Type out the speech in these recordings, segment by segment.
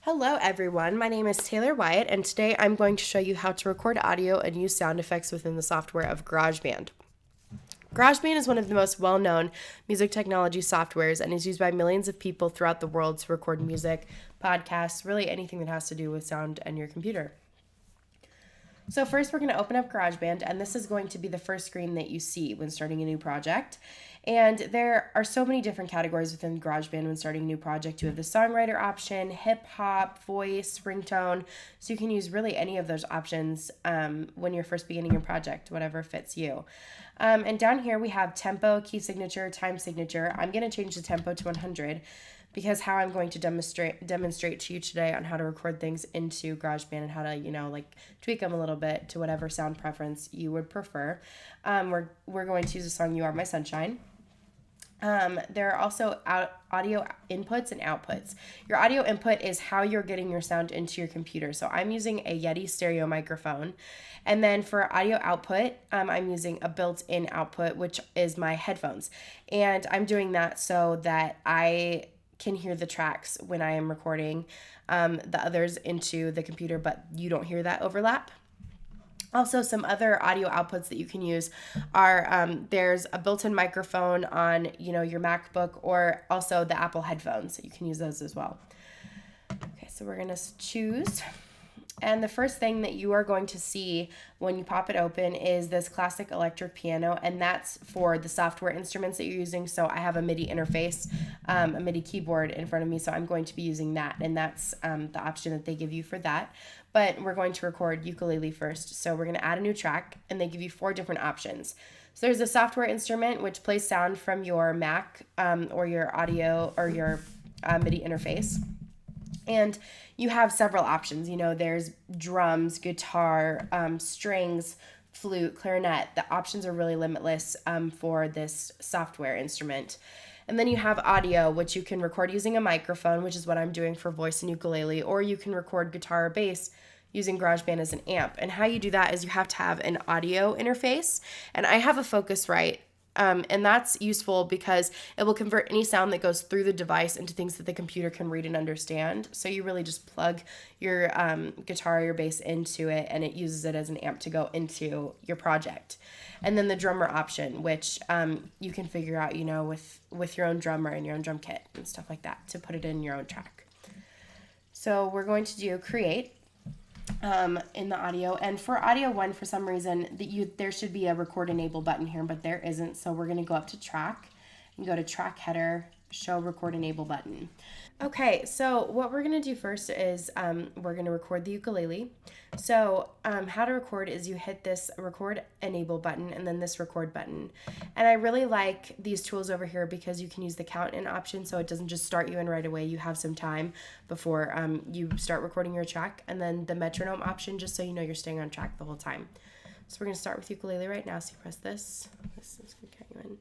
Hello everyone, my name is Taylor Wyatt and today I'm going to show you how to record audio and use sound effects within the software of Garageband. Garageband is one of the most well-known music technology softwares and is used by millions of people throughout the world to record music, podcasts, really anything that has to do with sound and your computer. So first we're going to open up GarageBand, and this is going to be the first screen that you see when starting a new project. And there are so many different categories within GarageBand when starting a new project. You have the songwriter option, hip hop, voice, ringtone. So you can use really any of those options when you're first beginning your project, whatever fits you. And down here we have tempo, key signature, time signature. I'm going to change the tempo to 100 because how I'm going to demonstrate to you today on how to record things into GarageBand and how to, tweak them a little bit to whatever sound preference you would prefer. We're going to use the song You Are My Sunshine. There are also audio inputs and outputs. Your audio input is how you're getting your sound into your computer. So I'm using a Yeti stereo microphone. And then for audio output, I'm using a built-in output, which is my headphones. And I'm doing that so that I can hear the tracks when I am recording the others into the computer, but you don't hear that overlap. Also, some other audio outputs that you can use are there's a built-in microphone on your MacBook, or also the Apple headphones. You can use those as well. Okay, so we're gonna choose. And the first thing that you are going to see when you pop it open is this classic electric piano, and that's for the software instruments that you're using. So I have a MIDI interface, a MIDI keyboard in front of me, so I'm going to be using that, and that's the option that they give you for that. But we're going to record ukulele first. So we're going to add a new track, and they give you 4 different options. So there's a software instrument, which plays sound from your Mac or your audio or your MIDI interface. And you have several options. There's drums, guitar, strings, flute, clarinet. The options are really limitless for this software instrument. And then you have audio, which you can record using a microphone, which is what I'm doing for voice and ukulele, or you can record guitar or bass using GarageBand as an amp. And how you do that is you have to have an audio interface. And I have a Focusrite. And that's useful because it will convert any sound that goes through the device into things that the computer can read and understand. So you really just plug your guitar or your bass into it, and it uses it as an amp to go into your project. And then the drummer option, which you can figure out, with your own drummer and your own drum kit and stuff like that to put it in your own track. So we're going to do create. In the audio, and for audio 1, for some reason there should be a record enable button here, but there isn't. So we're going to go up to track and go to track header, show record enable button. Okay, so what we're going to do first is we're going to record the ukulele. So how to record is you hit this record enable button and then this record button. And I really like these tools over here because you can use the count in option, so it doesn't just start you in right away. You have some time before you start recording your track. And then the metronome option, just so you know you're staying on track the whole time. So we're going to start with ukulele right now. So you press this. This is going to count you in.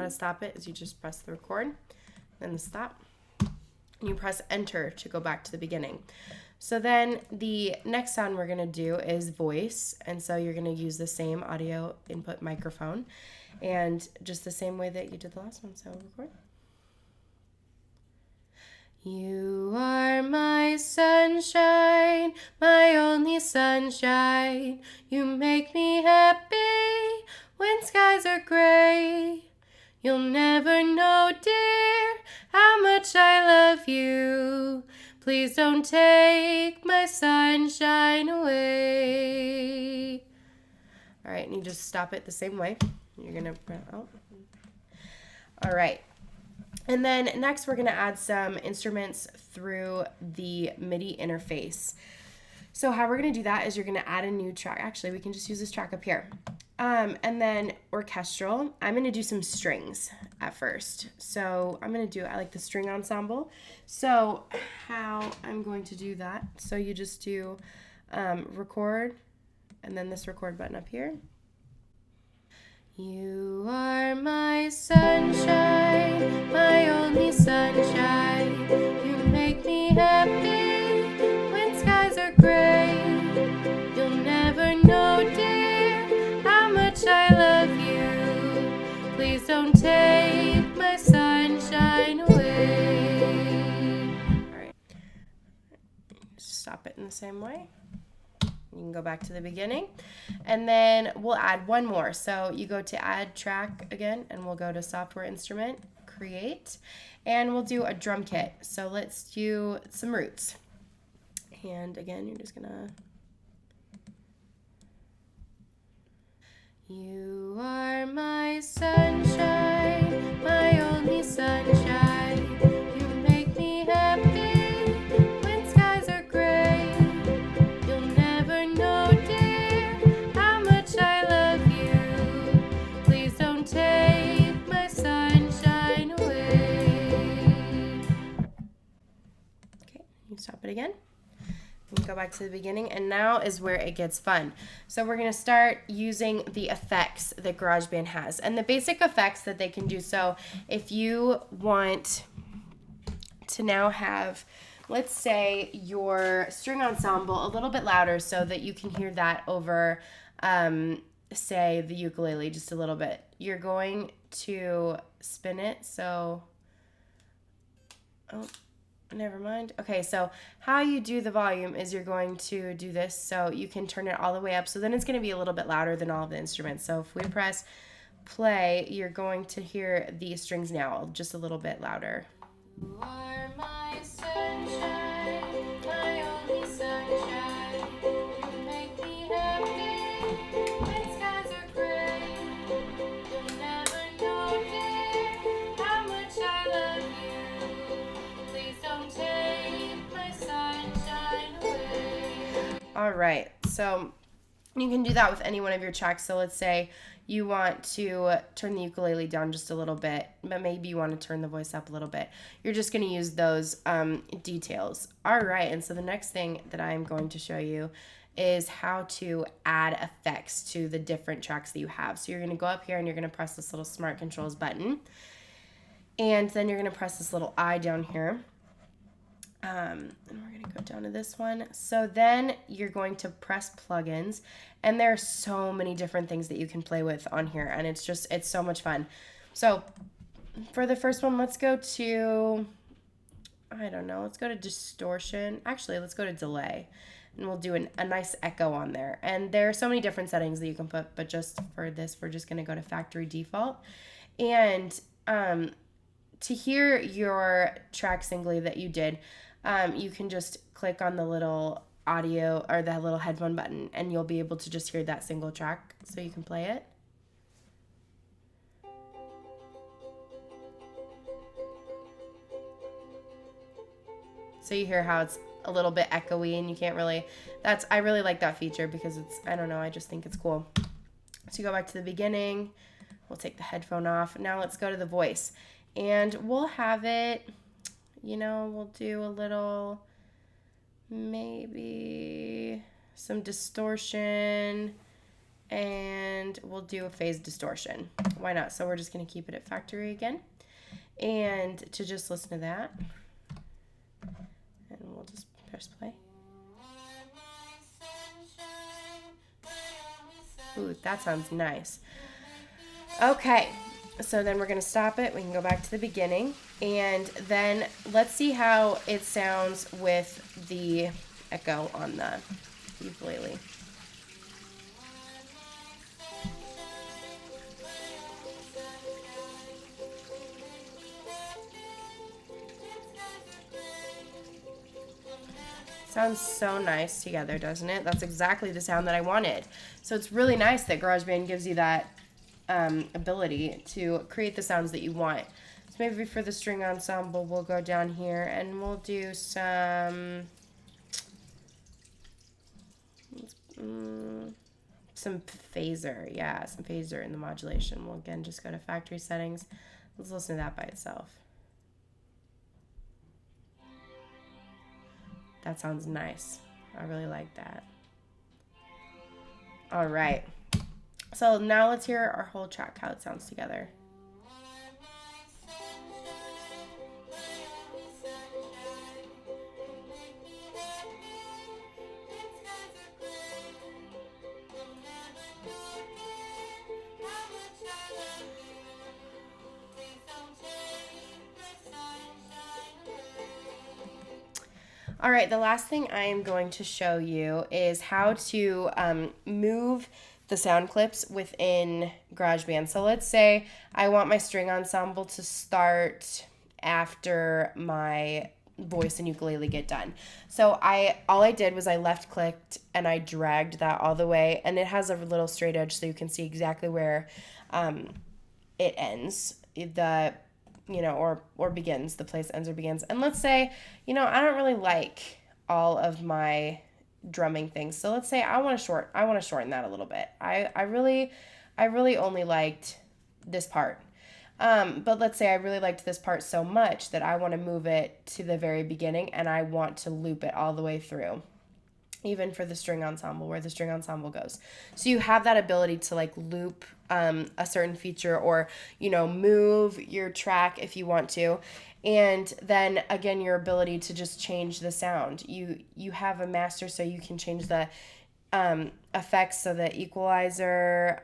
To stop it is you just press the record, then the stop, and you press enter to go back to the beginning. So then the next sound we're going to do is voice, and so you're going to use the same audio input microphone and just the same way that you did the last one. So record. You are my sunshine, my only sunshine. You make me happy when skies are gray. You'll never know, dear, how much I love you. Please don't take my sunshine away. All right, and you just stop it the same way. You're going to, all right. And then next we're going to add some instruments through the MIDI interface. So how we're going to do that is you're going to add a new track. Actually, we can just use this track up here. And then orchestral, I'm going to do some strings at first. So I'm going to do, I like the string ensemble. So how I'm going to do that. So you just do record and then this record button up here. You are my sunshine, my only sunshine. You make me happy when skies are gray. You'll never know, dear, how much I love you. Please don't take my sunshine away. All right. Stop it in the same way. You can go back to the beginning, and then we'll add one more. So you go to add track again, and we'll go to software instrument, create, and we'll do a drum kit. So let's do some roots. And again, you're just gonna. You are my sunshine, my only sunshine. You make me happy when skies are gray. You'll never know, dear, how much I love you. Please don't take my sunshine away. Okay, you stop it again. Go back to the beginning, and now is where it gets fun. So we're going to start using the effects that GarageBand has and the basic effects that they can do. So if you want to now have, let's say, your string ensemble a little bit louder so that you can hear that over, say, the ukulele just a little bit, you're going to spin it. So, never mind. Okay, so how you do the volume is you're going to do this so you can turn it all the way up. So then it's going to be a little bit louder than all of the instruments. So if we press play, you're going to hear the strings now just a little bit louder. You are my sunshine, my only sunshine. You make me happy when skies are gray. You'll never know, dear, how much I love you. Please don't take my sunshine away. All right, so you can do that with any one of your tracks. So let's say you want to turn the ukulele down just a little bit, but maybe you want to turn the voice up a little bit. You're just going to use those details. All right, and so the next thing that I'm going to show you is how to add effects to the different tracks that you have. So you're going to go up here and you're going to press this little Smart Controls button. And then you're going to press this little I down here. And we're going to go down to this one. So then you're going to press plugins, and there are so many different things that you can play with on here, and it's so much fun. So for the first one, let's go to, I don't know, let's go to distortion. Actually, let's go to delay, and we'll do a nice echo on there. And there are so many different settings that you can put, but just for this, we're just going to go to factory default. And to hear your track singly that you did, you can just click on the little audio or the little headphone button, and you'll be able to just hear that single track so you can play it. So you hear how it's a little bit echoey and you can't really, I really like that feature because I don't know, I just think it's cool. So you go back to the beginning, we'll take the headphone off. Now let's go to the voice, and we'll have it, we'll do a little, maybe some distortion, and we'll do a phase distortion. Why not? So we're just going to keep it at factory again. And to just listen to that, and we'll just press play. Ooh, that sounds nice. Okay. So then we're going to stop it. We can go back to the beginning. And then let's see how it sounds with the echo on the ukulele. Sounds so nice together, doesn't it? That's exactly the sound that I wanted. So it's really nice that GarageBand gives you that ability to create the sounds that you want. So maybe for the string ensemble, we'll go down here and we'll do some phaser. Yeah, some phaser in the modulation. We'll again just go to factory settings. Let's listen to that by itself. That sounds nice. I really like that. All right. So now let's hear our whole track, how it sounds together. All right, the last thing I am going to show you is how to move the sound clips within GarageBand. So let's say I want my string ensemble to start after my voice and ukulele get done. So all I did was I left clicked and I dragged that all the way, and it has a little straight edge so you can see exactly where it ends. Or begins, the place ends or begins. And let's say, I don't really like all of my drumming things. So let's say I want to shorten that a little bit. I really only liked this part. But let's say I really liked this part so much that I want to move it to the very beginning and I want to loop it all the way through, even for the string ensemble, where the string ensemble goes. So you have that ability to like loop a certain feature, or move your track if you want to. And then again, your ability to just change the sound. You have a master, so you can change the effects, so the equalizer,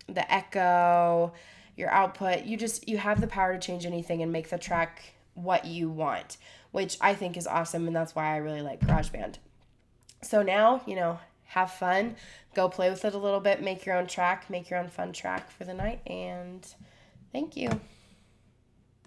the echo, your output. You have the power to change anything and make the track what you want, which I think is awesome, and that's why I really like GarageBand. So now, have fun, go play with it a little bit, make your own track, make your own fun track for the night, and thank you.